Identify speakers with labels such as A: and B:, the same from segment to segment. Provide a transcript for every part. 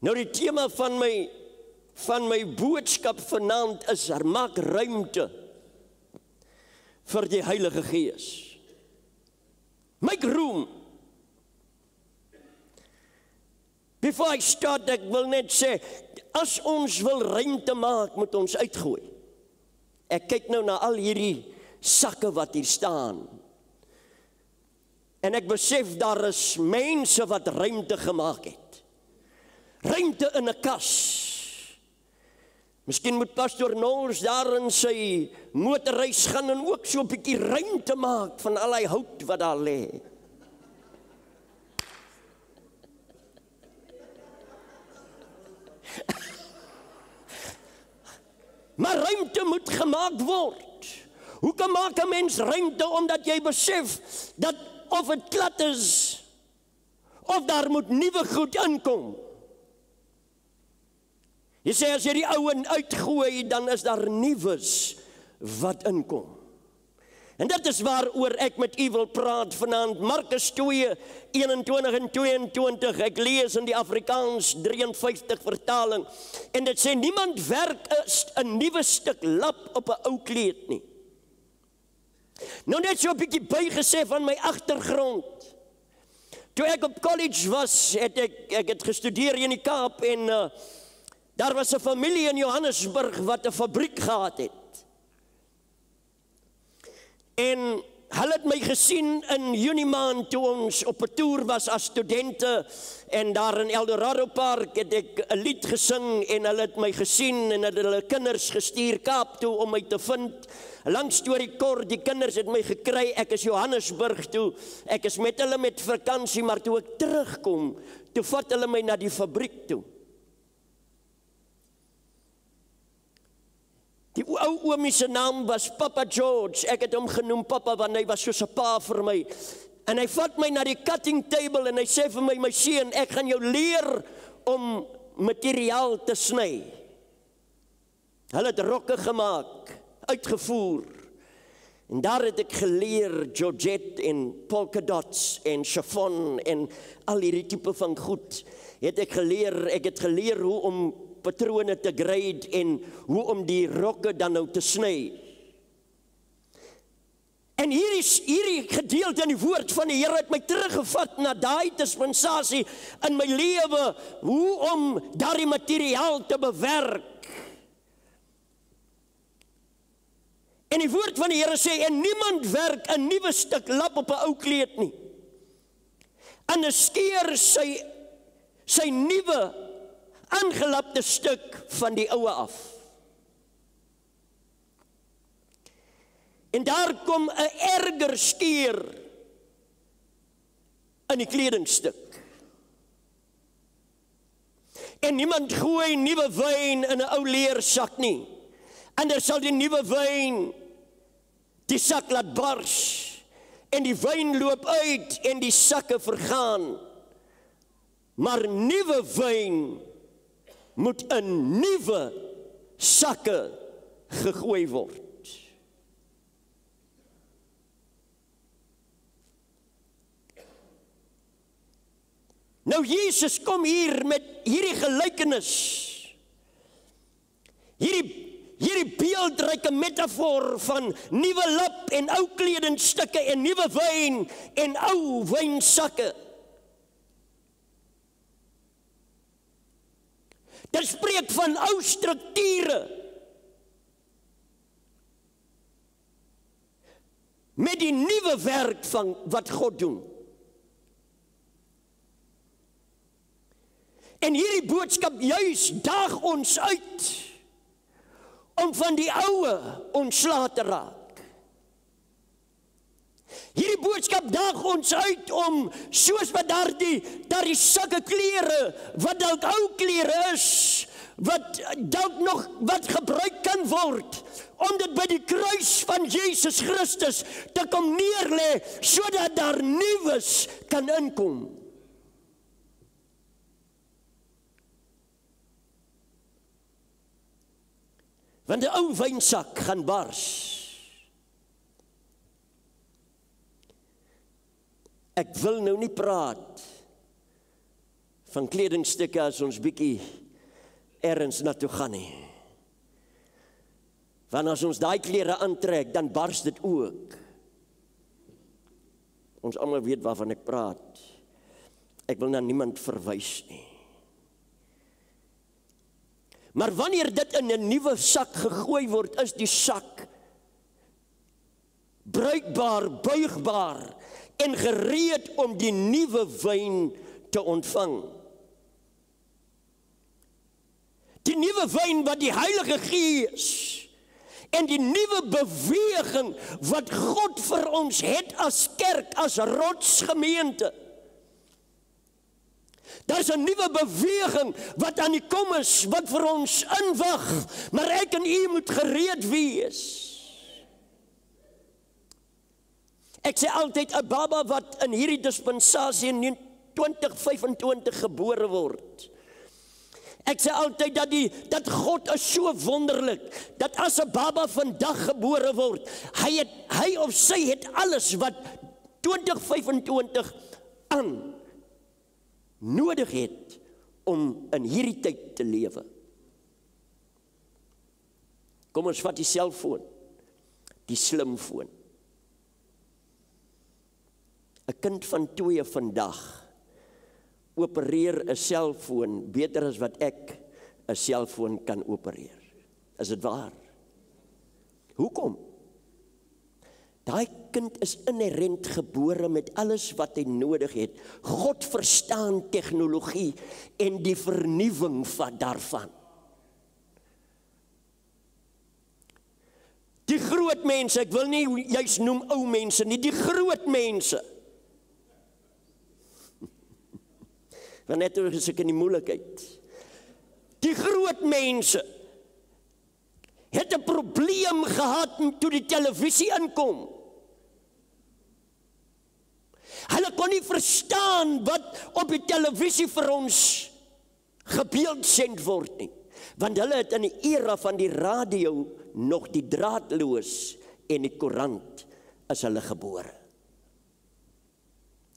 A: Nou die tema van my boodskap vanaand is, maak ruimte vir die Heilige Gees. Make room. Before I start, ek wil net sê, as ons wil ruimte maak, moet ons uitgooi. Ek kyk nou na al hierdie sakke wat hier staan. En ek besef, daar is mense wat ruimte gemaak het. Ruimte in 'n kas. Miskien moet Pastor Noors daar in sy motorreis gaan en ook so 'n bietjie ruimte maak van al die hout wat daar lê. Maar ruimte moet gemaak word. Hoe kan maak 'n mens ruimte? Omdat jy besef dat of het plat is, of daar moet nuwe goed inkom. Jy sê as jy die ou uitgooi, dan is daar nuus wat inkom. En dit is waaroor ek met u wil praat vanaand. Markus 2, 21 en 22. Ek lees in die Afrikaans 53 vertaling. En dit sê, niemand werk 'n nuwe stuk lap op 'n ou kleed nie. Nou net so 'n bietjie bygesê van my agtergrond. Toe ek op college was, het ek het gestudeer in die Kaap en daar was 'n familie in Johannesburg wat 'n fabriek gehad het. En hulle het my gesien in Junie maand toe ons op 'n toer was as studente en daar in Eldorado Park het ek 'n lied gesing en hulle het my gesien en het hulle kinders gestuur Kaap toe om my te vind. 'n Lang storie kort, die kinders het my gekry, ek is Johannesburg toe, ek is met hulle met vakansie, maar toe ek terugkom, toe vat hulle my na die fabriek toe. Die ou oomie se naam was Papa George. Ek het hom genoem Papa want hy was soos 'n pa vir my. En hy vat my na die cutting table en hy sê vir my seun, ek gaan jou leer om materiaal te sny. Hulle het rokke gemaak, uitgevoer. En daar het ek geleer Georgette en polka dots en chiffon en al hierdie tipe van goed. Ek het geleer hoe om patrone te grade en hoe om die rokke dan nou te sny. En hierdie gedeelte in die woord van die Here het my teruggevat na daai dispensasie in my lewe, hoe om daardie materiaal te bewerk. En die woord van die Here sê, en niemand werk 'n nuwe stuk lap op 'n ou kleed nie. En 'n skeer sy nuwe aangelapte stuk van die oue af. En daar kom 'n erger skeer in die kledingstuk. En niemand gooi nuwe wyn in 'n ou leersak nie. Anders sal die nuwe wyn die sak laat bars en die wyn loop uit en die sakke vergaan. Maar nuwe wyn moet in nuwe sakke gegooi word. Nou Jesus kom hier met hierdie gelykenis. Hierdie beeldryke metafoor van nuwe lap en ou kledingstukke en nuwe wyn en ou wynsakke. Dit spreek van ou strukture met die nuwe werk van wat God doen. En hierdie boodskap juis daag ons uit om van die oue ontslae te raak. Hierdie boodskap daag ons uit om, soos wat daardie sakke klere, wat dalk ou klere is, wat dalk nog wat gebruik kan word, om dit by die kruis van Jesus Christus te kom neerlê, sodat daar nuus kan inkom. Want die ou wynsak gaan bars. Ek wil nou nie praat van kledingstukke as ons bietjie ergens na toe gaan nie. Want as ons daai klere aantrek, dan bars dit ook. Ons almal weet waarvan ek praat. Ek wil na niemand verwys nie. Maar wanneer dit in 'n nuwe sak gegooi word, is die sak bruikbaar, buigbaar en gereed om die nuwe wyn te ontvang. Die nuwe wyn wat die Heilige Gees en die nuwe beweging wat God vir ons het as kerk, as rotsgemeente. Daar is 'n nuwe beweging wat aan die kom is, wat vir ons inwag, maar ek en u moet gereed wees. Ek sê altyd, 'n baba wat in hierdie dispensasie in 2025 gebore word. Ek sê altyd dat God is so wonderlik, dat as 'n baba vandag gebore word, hy of sy het alles wat 2025 aan nodig het om in hierdie tyd te lewe. Kom ons vat die selfoon, die slimfoon. 'n kind van 2 vandag opereer 'n selfoon beter as wat ek 'n selfoon kan opereer. Is dit waar? Hoekom? Daai kind is inherent gebore met alles wat hy nodig het. God verstaan tegnologie en die vernuwing van daarvan. Die groot mense, ek wil nie juist noem ou mense nie, die groot mense. Want net is ek in die moeilikheid. Die groot mense het 'n probleem gehad toe die televisie inkom. Hulle kon nie verstaan wat op die televisie vir ons gebeeldsend word nie. Want hulle het in die era van die radio nog die draadloos en die koerant is hulle gebore.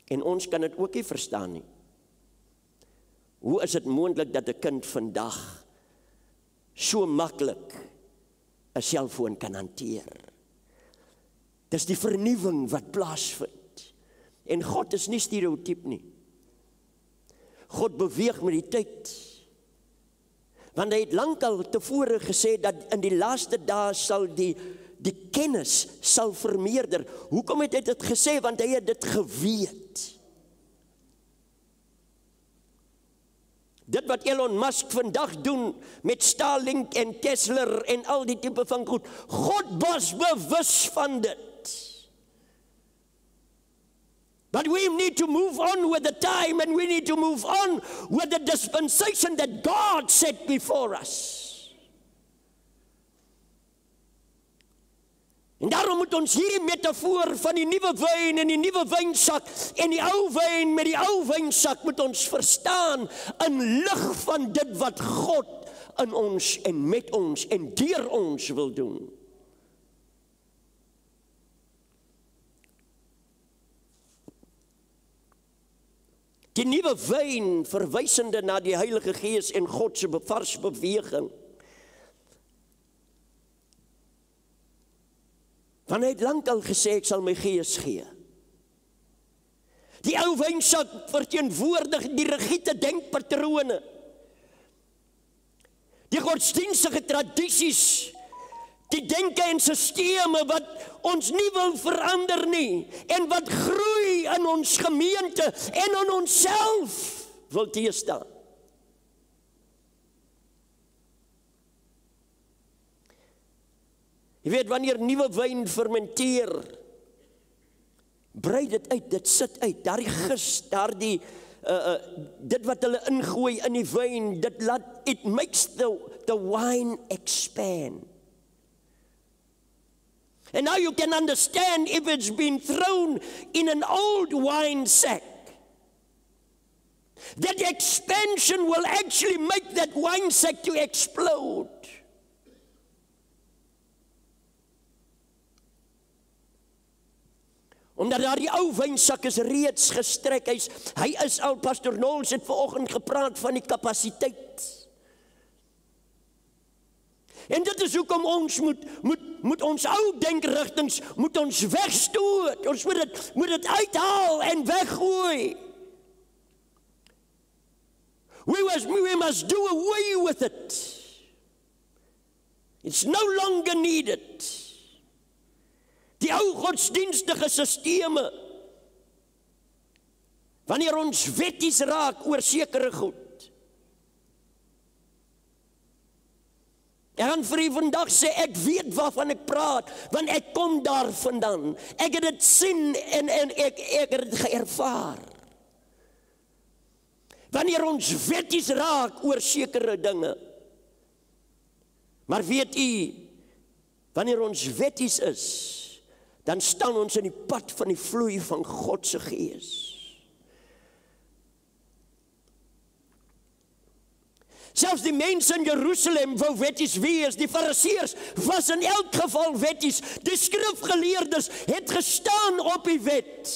A: En ons kan dit ook nie verstaan nie. Hoe is dit moontlik dat 'n kind vandag so maklik 'n selfoon kan hanteer? Dis die vernuwing wat plaasvind. En God is nie stereotyp nie. God beweeg met die tyd. Want hy het lankal tevore gesê dat in die laaste dae sal die kennis sal vermeerder. Hoekom het hy dit gesê? Want hy het dit geweet. Dit wat Elon Musk vandag doen met Starlink en Tesla en al die tipe van goed. God was bewus van dit. But we need to move on with the time, and we need to move on with the dispensation that God set before us. En daarom moet ons hierdie metafoor van die nuwe wyn en die nuwe wynsak en die ou wyn met die ou wynsak moet ons verstaan in lig van dit wat God in ons en met ons en deur ons wil doen. Die nuwe wyn verwysende na die Heilige Gees en God se vars beweging. Want hy het lankal gesê ek sal my gees gee. Die ou wynsak verteenwoordig die rigiede denkpatrone. Die godsdienstige tradisies, die denke en sisteme wat ons nie wil verander nie en wat groei in ons gemeente en in onsself wil teestaan. Jy weet, wanneer nuwe wyn fermenteer, brei dit uit, dit sit uit, daardie gis, daardie dit wat hulle ingooi in die wyn, dit laat, it makes the wine expand. And now you can understand if it's been thrown in an old wine sack. That expansion will actually make that wine sack to explode. Omdat daar die ou wynsak is reeds gestrek. Hy is al, Pastor Knowles het vanoggend gepraat van die kapasiteit. En dit is hoekom ons moet ons ou denkrigtings moet ons wegstoot. Ons moet dit uithaal en weggooi. We must do away with it. It's no longer needed. Die ou godsdienstige sisteme, wanneer ons wetties raak oor sekere goed. Ek gaan vir u vandag sê, ek weet waarvan ek praat, want ek kom daar vandaan. Ek het dit sien en ek het dit geervaar. Wanneer ons wetties raak oor sekere dinge. Maar weet u, wanneer ons wetties is, dan staan ons in die pad van die vloei van God se Gees. Selfs die mense in Jerusalem wou wetties wees, die Fariseërs was in elk geval wetties, die skrifgeleerdes het gestaan op die wet.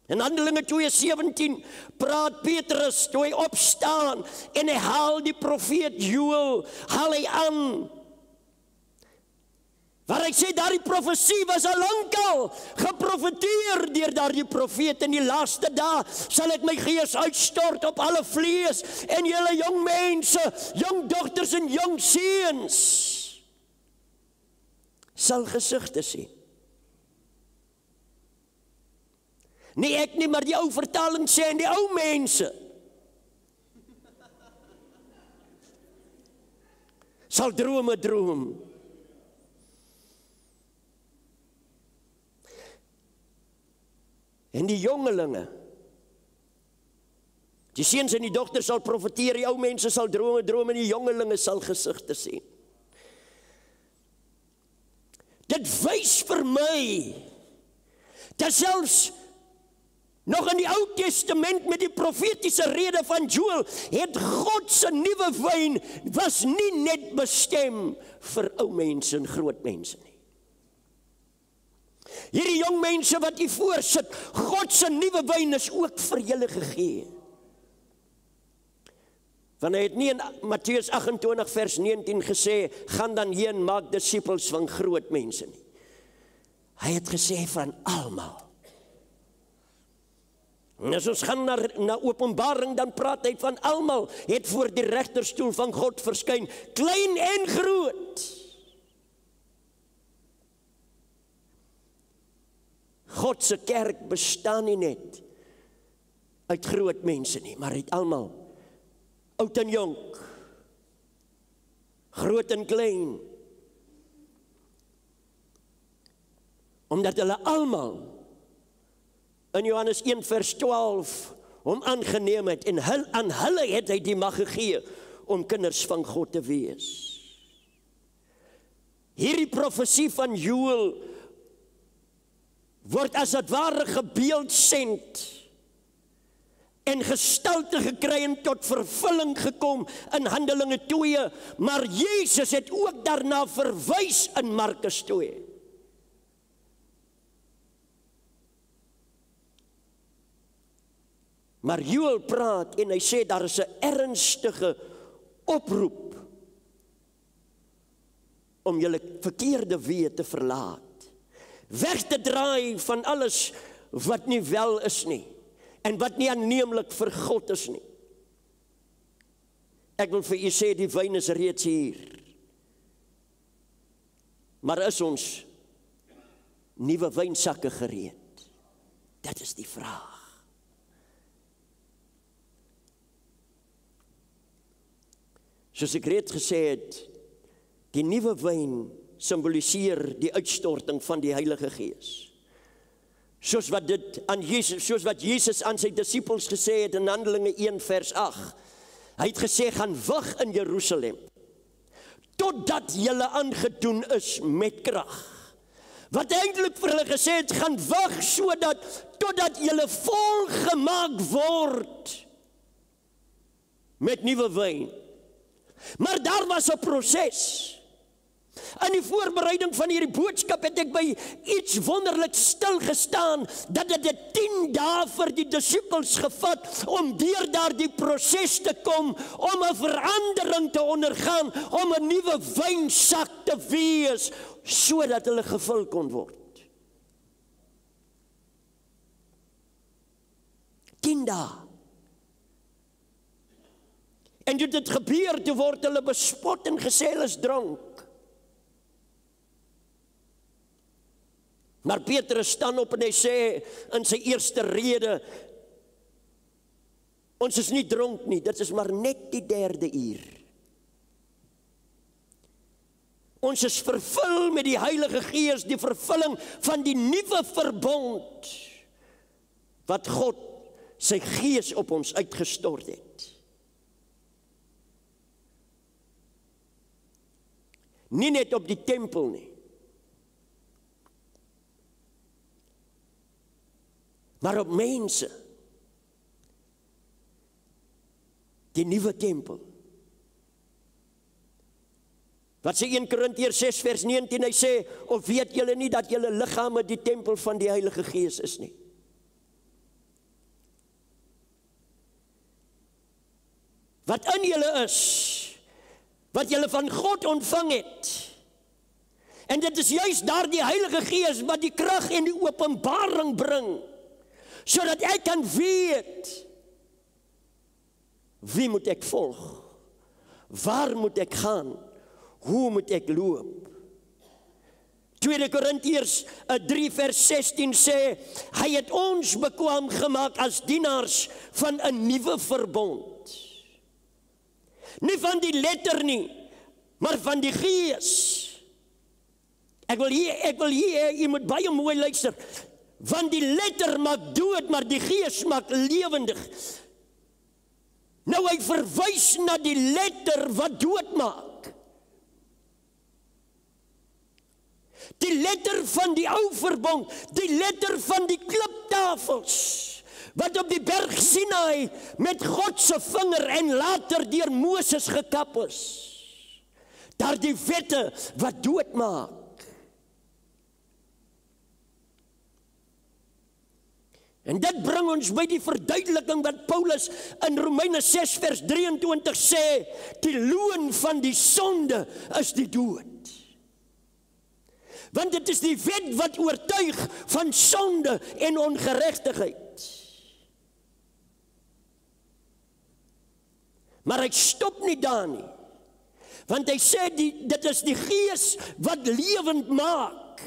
A: In Handelinge 2:17 praat Petrus toe hy opstaan en hy haal die profeet Joël, haal hy aan. Waar ek sê, daardie profesie was al lankal geprofeteer deur daardie profeet. In die laaste dae sal ek my gees uitstort op alle vlees en julle jong mense, jong dogters en jong seuns sal gesigte sien. Nee, ek nie, maar die ou vertaling sê en die ou mense sal drome droom. En die jongelinge, die seuns en die dogters sal profeteer, die ou mense sal drome droom en die jongelinge sal gesigte sien. Dit wys vir my dat selfs nog in die Ou Testament met die profetiese rede van Joël het God se nuwe wyn was nie net bestem vir ou mense en groot mense nie. Hierdie jong mense wat hier voorsit, God se nuwe wyn is ook vir julle gegee. Want hy het nie in Matteus 28 vers 19 gesê, gaan dan heen, maak disippels van groot mense nie. Hy het gesê van almal. En as ons gaan na Openbaring, dan praat hy van almal het voor die regterstoel van God verskyn, klein en groot. God se kerk bestaan nie net uit groot mense nie, maar uit almal, oud en jonk, groot en klein, omdat hulle almal in Johannes 1 vers 12 hom aangeneem het, en aan hulle het hy die mag gegee om kinders van God te wees. Hierdie profesie van Joël word as het ware gebeeldsend en gestalte gekry en tot vervulling gekom in Handelinge 2, maar Jesus het ook daarna verwys in Markus 2. Maar Joël praat en hy sê daar is 'n ernstige oproep om julle verkeerde weë te verlaat. Weg te draai van alles wat nie wel is nie en wat nie aanneemlik vir God is nie. Ek wil vir u sê die wyn is reeds hier. Maar is ons nuwe wynsakke gereed? Dit is die vraag. Soos ek reeds gesê het, die nuwe wyn symboliseer die uitstorting van die Heilige Gees. Soos wat Jesus aan sy disippels gesê het in Handelinge 1 vers 8. Hy het gesê, gaan wag in Jerusalem, totdat julle aangedoen is met krag. Wat eintlik vir hulle gesê het, gaan wag totdat julle volgemaak word met nuwe wyn. Maar daar was 'n proses. In die voorbereiding van hierdie boodskap het ek by iets wonderlik stil gestaan, dat dit 10 dae vir die disippels gevat om deur daardie proses te kom, om 'n verandering te ondergaan, om 'n nuwe wynsak te wees, sodat hulle gevul kon word. 10 dae. En toe dit gebeur, toe word hulle bespot en gesê hulle is dronk. Maar Petrus staan op en hy sê in sy eerste rede, ons is nie dronk nie, dit is maar net die 3de uur. Ons is vervul met die Heilige Gees, die vervulling van die nuwe verbond, wat God sy Gees op ons uitgestort het. Nie net op die tempel nie, maar op mense. Die nuwe tempel. Wat sê 1 Korintiërs 6 vers 19, hy sê, of weet julle nie dat julle liggame die tempel van die Heilige Gees is nie? Wat in julle is, wat julle van God ontvang het. En dit is juist daar die Heilige Gees wat die krag en die openbaring bring, sodat ek kan weet, wie moet ek volg? Waar moet ek gaan? Hoe moet ek loop? 2 Korintiërs 3 vers 16 sê, hy het ons bekwaam gemaak as dienaars van 'n nuwe verbond. Nie van die letter nie, maar van die Gees. Ek wil hier, jy moet baie mooi luister. Want die letter maak dood, maar die Gees maak lewendig. Nou hy verwys na die letter wat dood maak. Die letter van die ou verbond, die letter van die kliptafels, wat op die berg Sinaï met God se vinger en later deur Moses gekap is. Daar die wette wat dood maak. En dit bring ons by die verduideliking wat Paulus in Romeine 6 vers 23 sê, die loon van die sonde is die dood. Want dit is die wet wat oortuig van sonde en ongeregtigheid. Maar hy stop nie daar nie. Want hy sê, dit is die Gees wat lewend maak.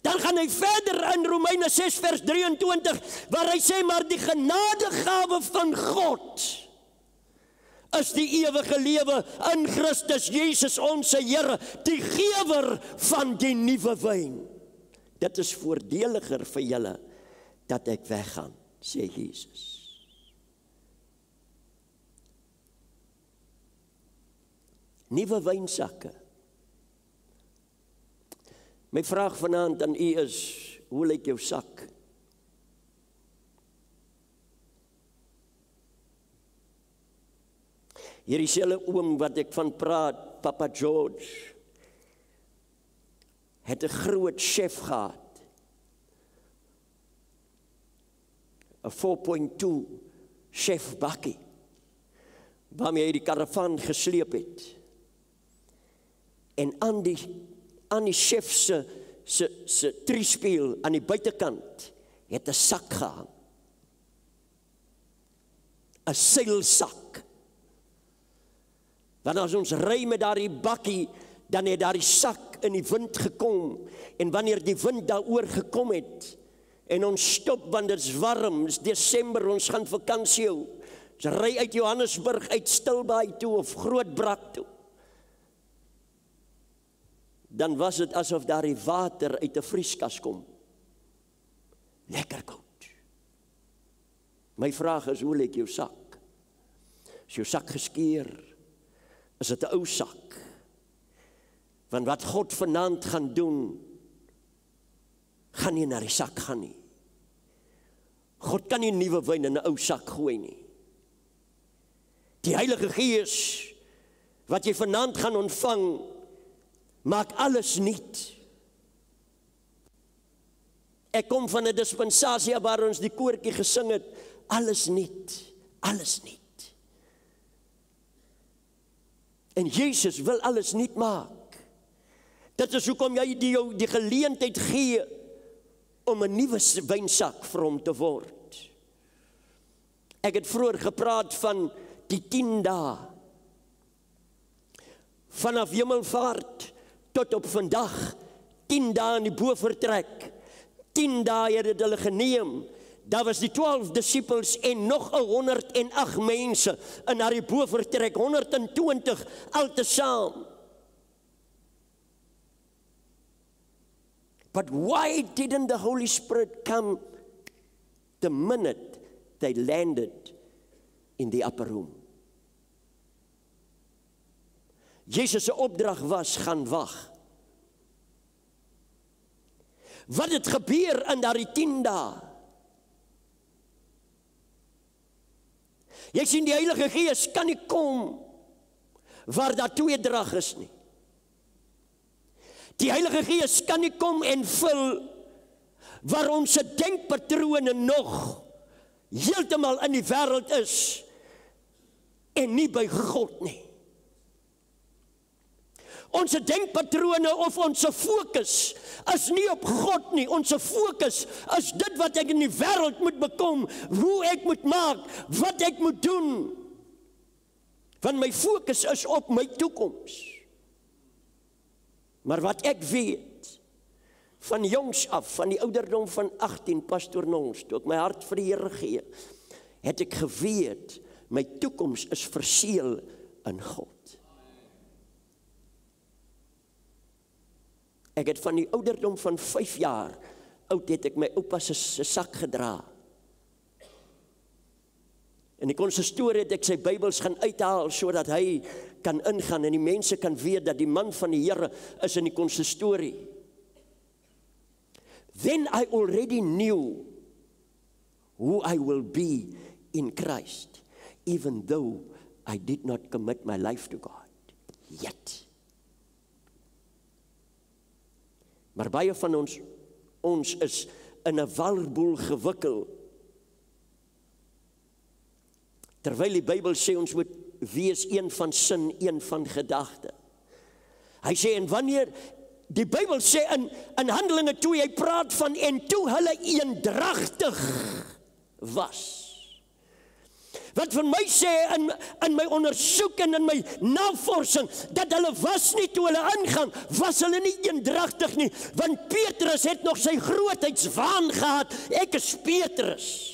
A: Dan gaan hy verder in Romeine 6 vers 23, waar hy sê, maar die genadegawe van God is die ewige lewe in Christus Jesus onze Here, die gewer van die nuwe wyn. Dit is voordeliger vir julle dat ek weggaan, sê Jesus. Nuwe wynsakke. My vraag vanaand aan u is, hoe lyk jou sak? Hierdie selfe oom wat ek van praat, Papa George, het 'n groot chef gehad. 'n 4.2 chef bakkie, waarmee hy die karavaan gesleep het. En aan die chef se triespieël aan die buitekant het 'n sak gehang. 'n seilsak. Want as ons ry met daardie bakkie, dan het daardie sak in die wind gekom. En wanneer die wind daaroor gekom het, en ons stop, want dit is warm, dit is Desember, ons gaan vakansie hou. Ons ry uit Johannesburg, uit Stilbaai toe, of Grootbrak toe. Dan was dit asof daar die water uit 'n vrieskas kom. Lekker koud. My vraag is, hoe lyk jou sak? Is jou sak geskeur? Is dit 'n ou sak? Want wat God vanaand gaan doen, gaan nie na die sak gaan nie. God kan nie nuwe wyn in 'n ou sak gooi nie. Die Heilige Gees wat jy vanaand gaan ontvang, maak alles nuut. Ek kom van 'n dispensasie waar ons die koortjie gesing het, alles nuut, alles nuut. En Jesus wil alles nuut maak. Dit is hoekom jy die geleentheid gee om 'n nuwe wynsak vir hom te word. Ek het vroeër gepraat van die 10 dae. Vanaf Hemelvaart tot op vandag, 10 dae in die bofortrek. 10 dae het hulle geneem. Daar was die 12 disippels en nog 108 mense in die bofortrek, 120 altesaam. But why didn't the Holy Spirit come the minute they landed in the upper room? Jesus se opdrag was, gaan wag. Wat het gebeur in daardie 10 dae? Jy sien, die Heilige Gees kan nie kom waar daar tweedrag is nie. Die Heilige Gees kan nie kom en vul waar ons se denkpatrone nog heeltemal in die wêreld is en nie by God nie. Ons denkpatrone of ons fokus is nie op God nie. Ons fokus is dit wat ek in die wêreld moet bekom, hoe ek moet maak, wat ek moet doen. Want my fokus is op my toekoms. Maar wat ek weet, van jongs af, van die ouderdom van 18, Pastor Nons, toe ek my hart vir die Here gee, het ek geweet, my toekoms is verseël in God. Ek het van die ouderdom van 5 jaar oud het ek my oupa se sak gedra. In die konsistorie het ek sy Bybels gaan uithaal sodat hy kan ingaan en die mense kan weet dat die man van die Here is in die konsistorie. Then I already knew who I will be in Christ, even though I did not commit my life to God yet. Maar baie van ons is in 'n walboel gewikkel. Terwyl die Bybel sê ons moet wees een van sin, een van gedagte. Hy sê, en wanneer die Bybel sê in Handelinge 2, hy praat van en toe hulle eendragtig was. Wat vir my sê in my ondersoek en in my navorsing, dat hulle was nie toe hulle ingaan, was hulle nie eendragtig nie, want Petrus het nog sy grootheidswaan gehad, ek is Petrus.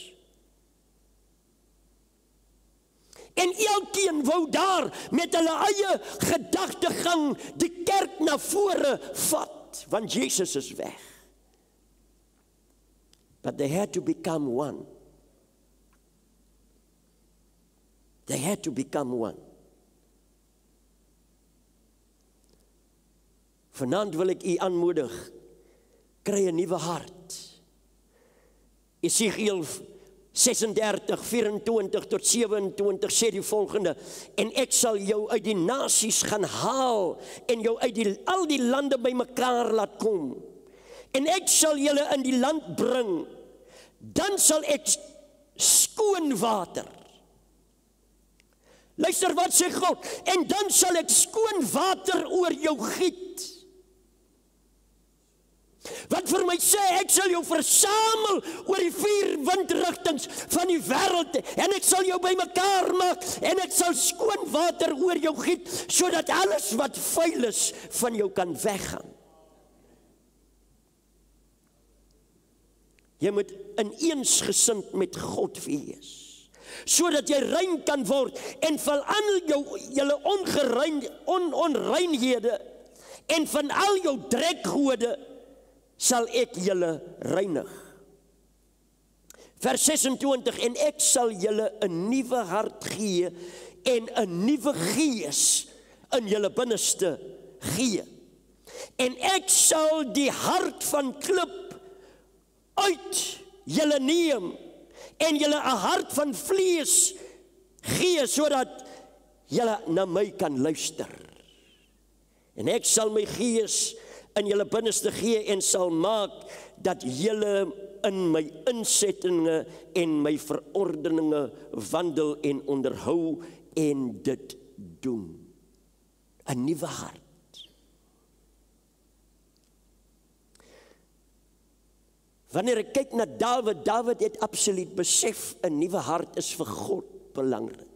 A: En elkeen wou daar met hulle eie gedagtegang die kerk na vore vat, want Jesus is weg. But they had to become one. They had to become one. Vanaand wil ek u aanmoedig, kry 'n nuwe hart. Esegiel 36, 24 tot 27 sê die volgende, en ek sal jou uit die nasies gaan haal, en jou uit al die lande by mekaar laat kom, en ek sal julle in die land bring, dan sal ek skoon water. Luister wat sê God, en dan sal ek skoon water oor jou giet. Wat vir my sê, ek sal jou versamel oor die 4 windrigtings van die wêreld, en ek sal jou by mekaar maak, en ek sal skoon water oor jou giet, sodat alles wat vuil is van jou kan weggaan. Jy moet in eensgesind met God wees, sodat jy rein kan word, en van al julle onreinhede, en van al jou drekgode, sal ek julle reinig. Vers 26, en ek sal julle 'n nuwe hart gee, en 'n nuwe gees in julle binneste gee. En ek sal die hart van klip uit julle neem, en julle 'n hart van vlees gee, sodat julle na my kan luister. En ek sal my gees in julle binneste gee en sal maak dat julle in my insettinge en my verordeninge wandel en onderhou en dit doen. 'n Nuwe hart. Wanneer ek kyk na Dawid het absoluut besef 'n nuwe hart is vir God belangrik.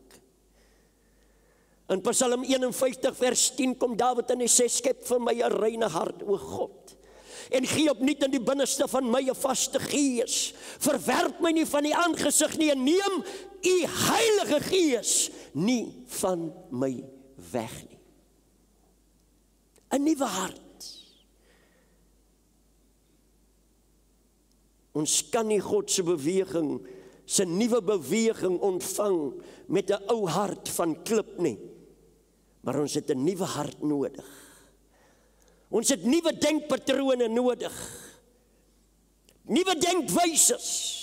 A: In Psalm 51 vers 10 kom Dawid en hy sê, skep vir my 'n reine hart, o God, en gee opnuut in die binneste van my 'n vaste gees. Verwerp my nie van die aangesig nie en neem u heilige gees nie van my weg nie. 'n Nuwe hart. Ons kan nie God se beweging, se nuwe beweging ontvang met 'n ou hart van klip nie. Maar ons het 'n nuwe hart nodig. Ons het nuwe denkpatrone nodig. Nuwe denkwyses.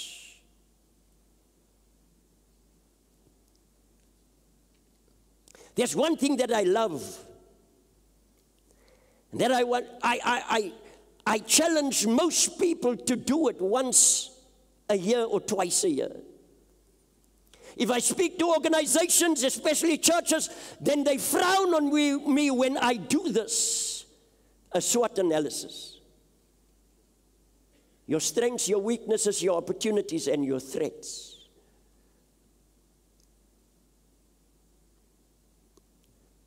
A: There's one thing that I love. And that I challenge most people to do it once a year or twice a year. If I speak to organizations, especially churches, then they frown on me when I do this. A SWOT analysis. Your strengths, your weaknesses, your opportunities, and your threats.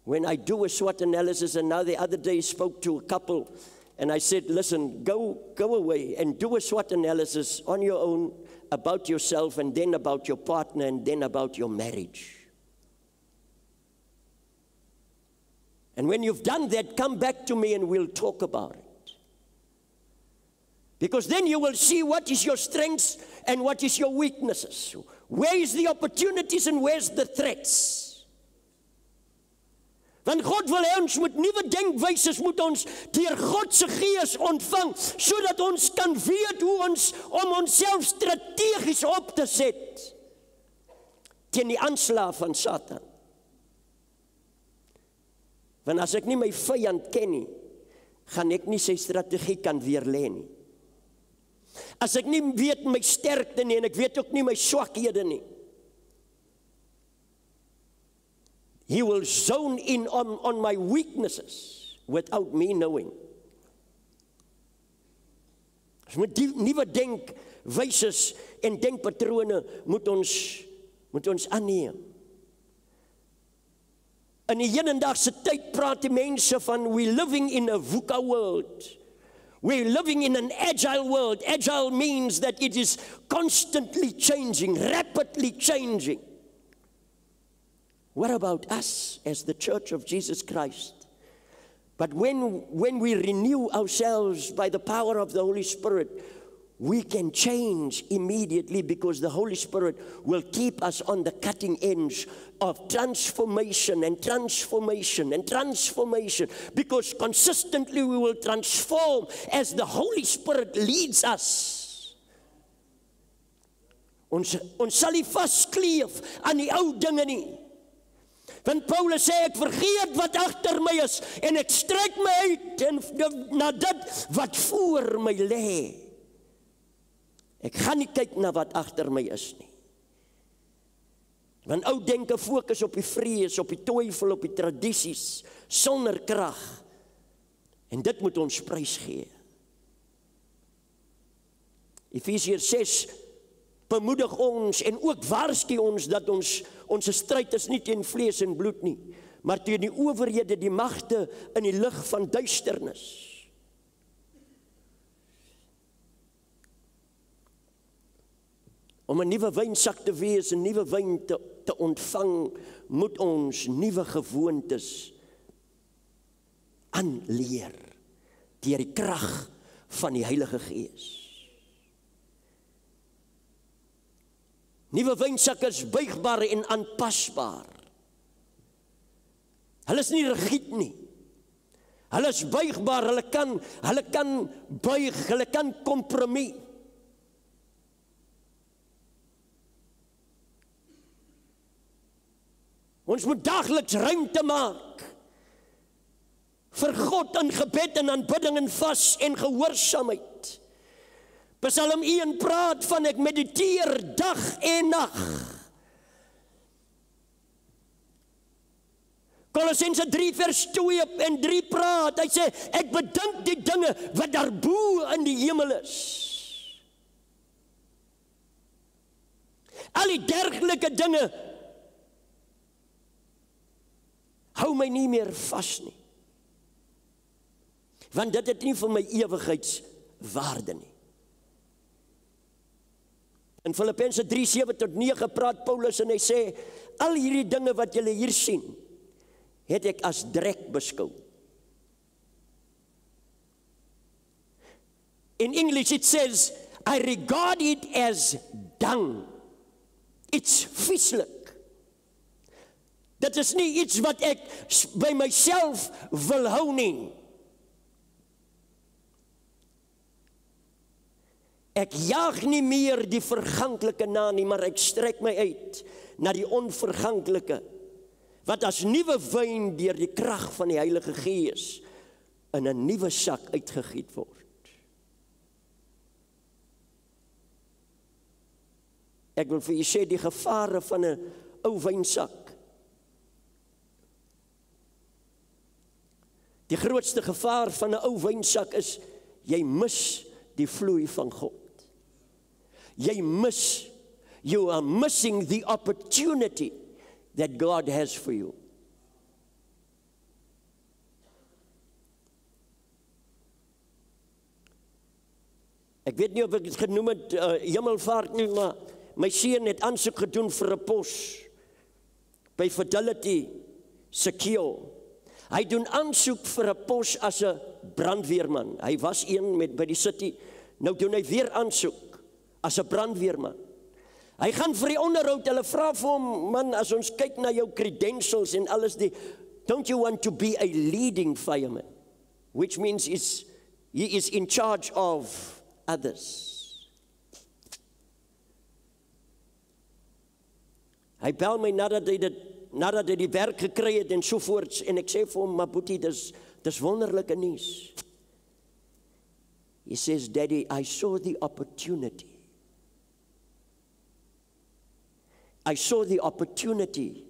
A: When I do a SWOT analysis, and now the other day spoke to a couple, and I said, listen, go away and do a SWOT analysis on your own about yourself, and then about your partner, and then about your marriage. And when you've done that, come back to me and we'll talk about it. Because then you will see what is your strengths and what is your weaknesses. Where is the opportunities and where's the threats? Want God wil hê ons moet nuwe denkwyses, moet ons deur God se gees ontvang, sodat ons kan weet hoe ons om onsself strategies op te set teen die aanslag van Satan. Want as ek nie my vyand ken nie, gaan ek nie sy strategie kan weerlê nie. As ek nie weet my sterkte nie en ek weet ook nie my swakhede nie, he will zone in on my weaknesses without me knowing. Ons moet die nuwe denkwyses en denkpatrone moet ons aanneem. In die hedendaagse tyd praat die mense van we living in a VUCA world. We're living in an agile world. Agile means that it is constantly changing, rapidly changing. What about us as the Church of Jesus Christ? But when we renew ourselves by the power of the Holy Spirit, we can change immediately, because the Holy Spirit will keep us on the cutting edge of transformation and transformation and transformation, because consistently we will transform as the Holy Spirit leads us. Ons sal nie vaskleef aan die ou dinge nie. Want Paulus sê, ek vergeet wat agter my is en ek strek my uit na dit wat voor my lê. Ek gaan nie kyk na wat agter my is nie. Want ou denke fokus op die vrees, op die twyfel, op die tradisies, sonder krag. En dit moet ons prys gee. Efesiërs 6 bemoedig ons en ook waarsku ons dat ons stryd is nie teen vlees en bloed nie, maar teen die owerhede, die magte in die lig van duisternis. Om 'n nuwe wynsak te wees, 'n nuwe wyn te ontvang, moet ons nuwe gewoontes aanleer deur die krag van die Heilige Gees. Nuwe wynsakke is buigbaar en aanpasbaar. Hulle is nie rigied nie. Hulle is buigbaar, hulle kan buig, hulle kan kompromie. Ons moet daagliks ruimte maak vir God in gebed en aanbidding en vas en gehoorsaamheid. Psalm 1 praat van ek mediteer dag en nag. Kolossense 3 vers 2 en 3 praat, hy sê, ek bedink die dinge wat daarbo in die hemel is. Al die dergelike dinge hou my nie meer vas nie. Want dit het nie vir my ewigheidswaarde nie. In Filippense 3:7-9 praat Paulus en hy sê, al hierdie dinge wat julle hier sien, het ek as drek beskou. In English it says, I regard it as dung. It's vieslik. Dit is nie iets wat ek by myself wil hou nie. Ek jaag nie meer die verganklike na nie, maar ek strek my uit na die onverganklike, wat as nuwe wyn deur die krag van die Heilige Gees in 'n nuwe sak uitgegiet word. Ek wil vir julle sê die gevare van 'n ou wynsak. Die grootste gevaar van 'n ou wynsak is, jy mis die vloei van God. You are missing the opportunity that God has for you. Ek weet nie of ek het genoem het hemelvaart nie, maar my seun het aansoek gedoen vir 'n pos by Fidelity Secure. Hy doen aansoek vir 'n pos as 'n brandweerman. Hy was een by die city. Nou doen hy weer aansoek as 'n brandweerman. Hy gaan vir die onderhoud, hulle vra vir hom, man, as ons kyk na jou credentials en alles, don't you want to be a leading fireman? Which means he is in charge of others. Hy bel my nadat hy die werk gekry het en sovoorts, en ek sê vir hom, maar boetie, dis wonderlike nuus. He says, Daddy, I saw the opportunity. I saw the opportunity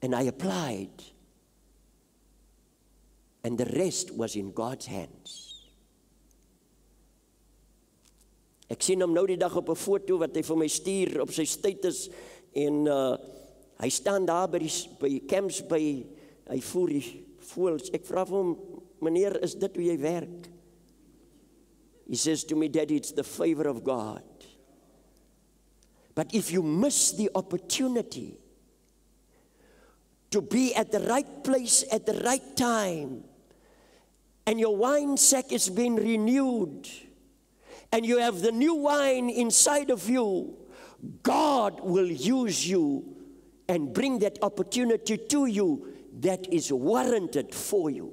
A: and I applied. And the rest was in God's hands. Ek sien hom nou die dag op 'n foto wat hy vir my stuur op sy status en hy staan daar by camps hy voer die voëls. Ek vra vir hom, meneer, is dit hoe jy werk? He says to me, Daddy, it's the favor of God. But if you miss the opportunity to be at the right place at the right time, and your wine sack is being renewed, and you have the new wine inside of you, God will use you and bring that opportunity to you that is warranted for you.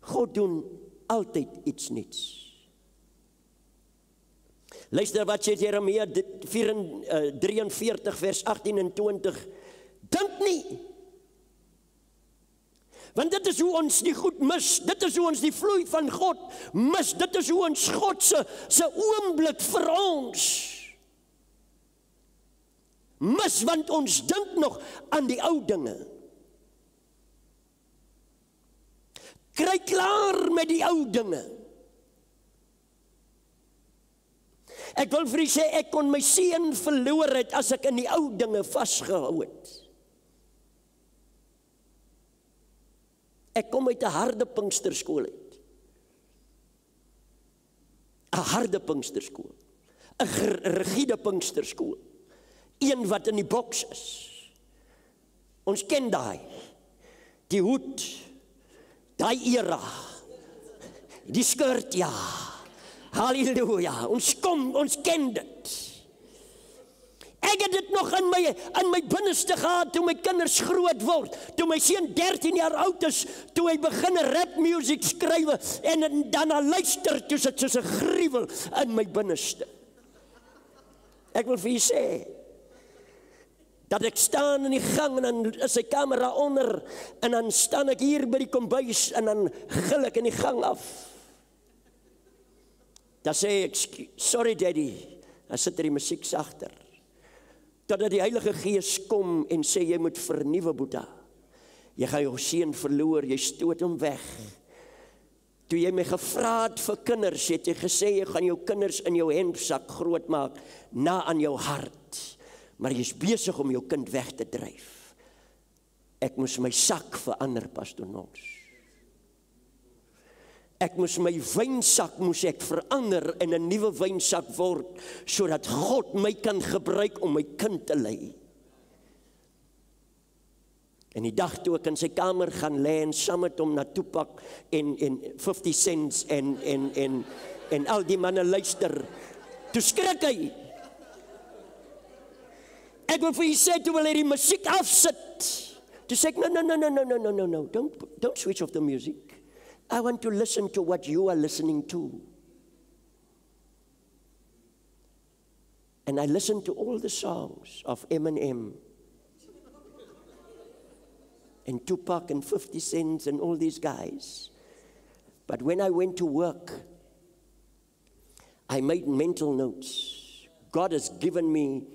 A: God doen altyd iets nuuts. Luister wat sê Jeremia 43 vers 18 en 20. Dink nie. Want dit is hoe ons die goed mis. Dit is hoe ons die vloei van God mis. Dit is hoe ons God se oomblik vir ons mis, want ons dink nog aan die ou dinge. Kry klaar met die ou dinge. Ek wil vir u sê, ek kon my seun verloor het as ek in die ou dinge vasgehou het. Ek kom uit 'n harde Pinksterskool uit. 'n Harde Pinksterskool. 'n Rigiede Pinksterskool. Een wat in die boks is. Ons ken daai. Die hoed, daai era. Die skirt, ja. Halleluja. Ons ken dit. Ek het dit nog in my binneste gehad toe my kinders groot word. Toe my seun 13 jaar oud is, toe hy begin rap music skrywe en dan luister, toe sit soos 'n gruwel in my binneste. Ek wil vir u sê, dat ek staan in die gang en dan is sy kamera onder en dan staan ek hier by die kombuis en dan gil ek in die gang af. Dan sê ek, sorry daddy, dan sit die musiek sagter. Totdat die Heilige Gees kom en sê, jy moet vernuwe, Boeta. Jy gaan jou seun verloor, jy stoot hom weg. Toe jy my gevra het vir kinders, het jy gesê, jy gaan jou kinders in jou hemdsak groot maak, na aan jou hart. Maar jy is besig om jou kind weg te dryf. Ek moes my sak verander, Pastor Nons. Ek moes my wynsak verander in 'n nuwe wynsak word, sodat God my kan gebruik om my kind te lei. En die dag toe ek in sy kamer gaan lê en saam met hom na Tupac en 50 Cents en al die manne luister, toe skrik hy. Ek wil vir jy sê, toe wil hy die musiek afsit. Toe sê ek, no, don't switch off the music. I want to listen to what you are listening to. And I listened to all the songs of Eminem and Tupac and 50 Cents and all these guys. But when I went to work, I made mental notes. God has given me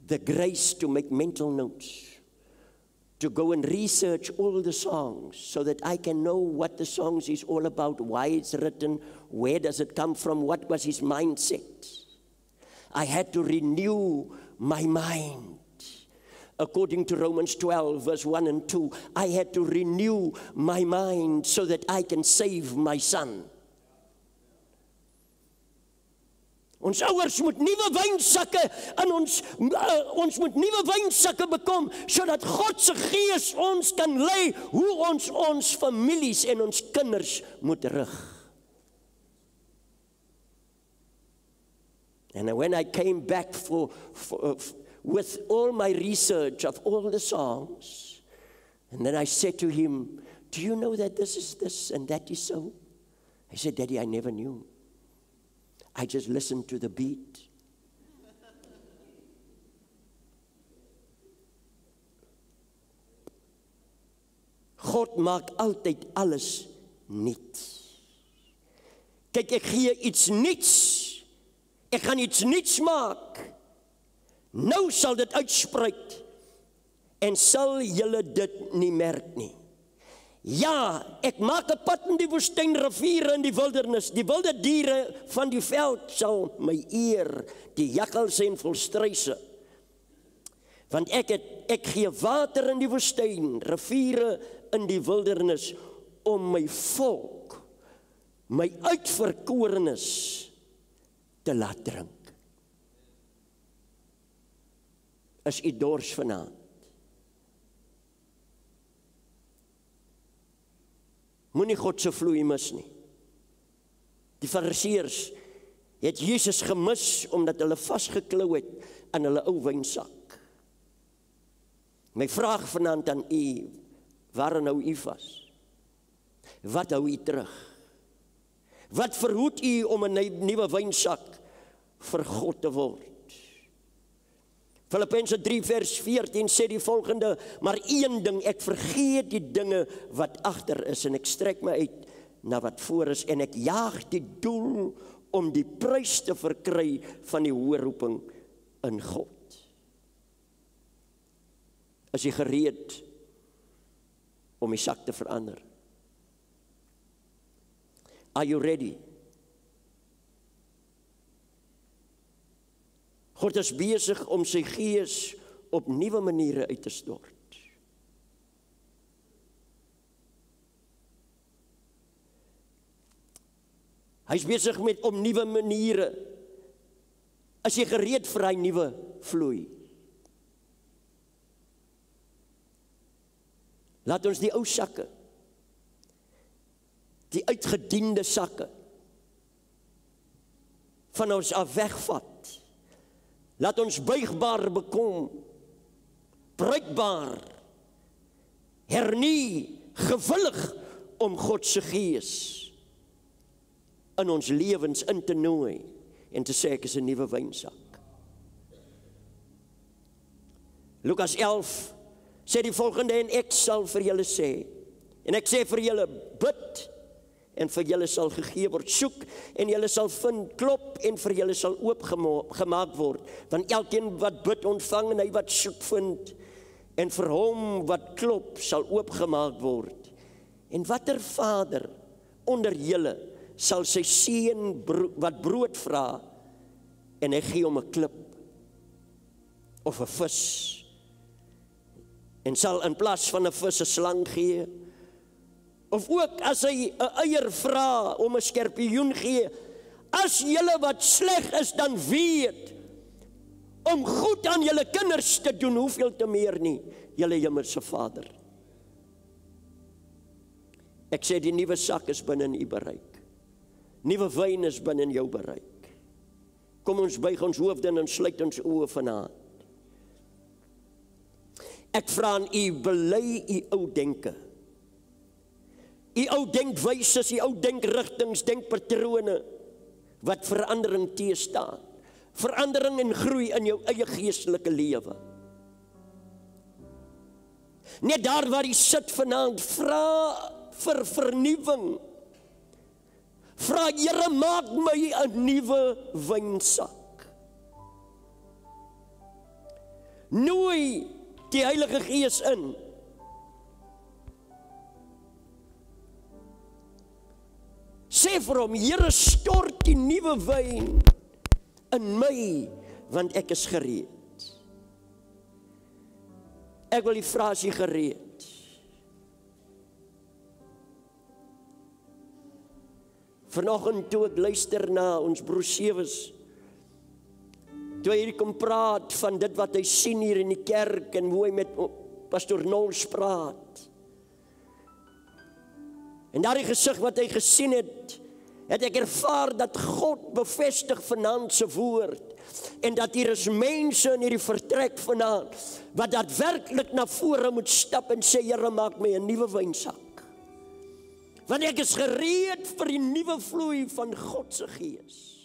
A: the grace to make mental notes, to go and research all the songs so that I can know what the songs is all about, why it's written, where does it come from, what was his mindset. I had to renew my mind. According to Romans 12, verse 1 and 2, I had to renew my mind so that I can save my son. Ons ouers moet nuwe wynsakke in ons moet nuwe wynsakke bekom, sodat God se Gees ons kan lei hoe ons families en ons kinders moet rig. And when I came back with all my research of all the songs, and then I said to him, do you know that this is this and that is so? He said, Daddy, I never knew. I just listened to the beat. God maak altyd alles nuut. Kyk, ek gee iets nuuts. Ek gaan iets nuuts maak. Nou sal dit uitspruit en sal julle dit nie merk nie. Ja, ek maak 'n pad in die woestyn, riviere in die wildernis. Die wilde diere van die veld sal my eer, die jakkals en volstruise. Want ek gee water in die woestyn, riviere in die wildernis, om my volk, my uitverkorenes te laat drink. Is u dors vanaand? Moenie God se vloei mis nie. Die Fariseërs het Jesus gemis omdat hulle vasgeklou het aan hulle ou wynsak. My vraag vanaand aan u, waar hou u vas? Wat hou u terug? Wat verhoed u om 'n nuwe wynsak vir God te word? Filippense 3 vers 14 sê die volgende, maar een ding, ek vergeet die dinge wat agter is en ek strek my uit na wat voor is en ek jaag die doel om die prys te verkry van die hoë roeping in God. Is jy gereed om die sak te verander? Are you ready? God is besig om sy Gees op nuwe maniere uit te stort. Hy is besig om nuwe maniere. As jy gereed vir hy nuwe vloei. Laat ons die ou sakke, die uitgediende sakke, van ons af wegvat. Laat ons buigbaar bekom, bruikbaar, hernie, gewillig om God se Gees in ons lewens in te nooi en te sê ek is 'n nuwe wynsak. Lukas 11 sê die volgende, en ek sal vir julle sê, en ek sê vir julle, bid, en vir julle sal gegee word, soek, en julle sal vind, klop, en vir julle sal oopgemaak word, want elkeen wat bid ontvang, en hy wat soek vind, en vir hom wat klop, sal oopgemaak word. En watter vader onder julle sal sy seun wat brood vra, en hy gee hom 'n klip, of 'n vis, en sal in plaas van 'n vis 'n slang gee, of ook as hy 'n eier vra, om 'n skorpioen gee. As julle wat sleg is dan weet, om goed aan julle kinders te doen, hoeveel te meer nie, julle hemelse Vader. Ek sê die nuwe sak is binne in u bereik. Nuwe wyn is binne in jou bereik. Kom ons buig ons hoofde en sluit ons oë vanaand. Ek vra aan u, bely u ou denke. U ou denkwyses, u ou denkrigtings, denkpatrone, wat verandering teestaan. Verandering en groei in jou eie geestelike lewe. Net daar waar jy sit vanaand, vra vir vernuwing. Vra, Here, maak my 'n nuwe wynsak. Nooi die Heilige Gees in. Sê vir hom, Here, stort die nuwe wyn in my, want ek is gereed. Ek wil die vra, is jy gereed? Vanoggend toe ek luister na ons broer Sewes, toe hy kom praat van dit wat hy sien hier in die kerk, en hoe hy met pastoor Nols praat. En daardie gesig wat hy gesien het, het ek ervaar dat God bevestig vanaand se woord, en dat hier is mense in hierdie vertrek vanaand, wat daadwerklik na vore moet stap en sê, Here, maak my 'n nuwe wynsak. Want ek is gereed vir die nuwe vloei van God se Gees.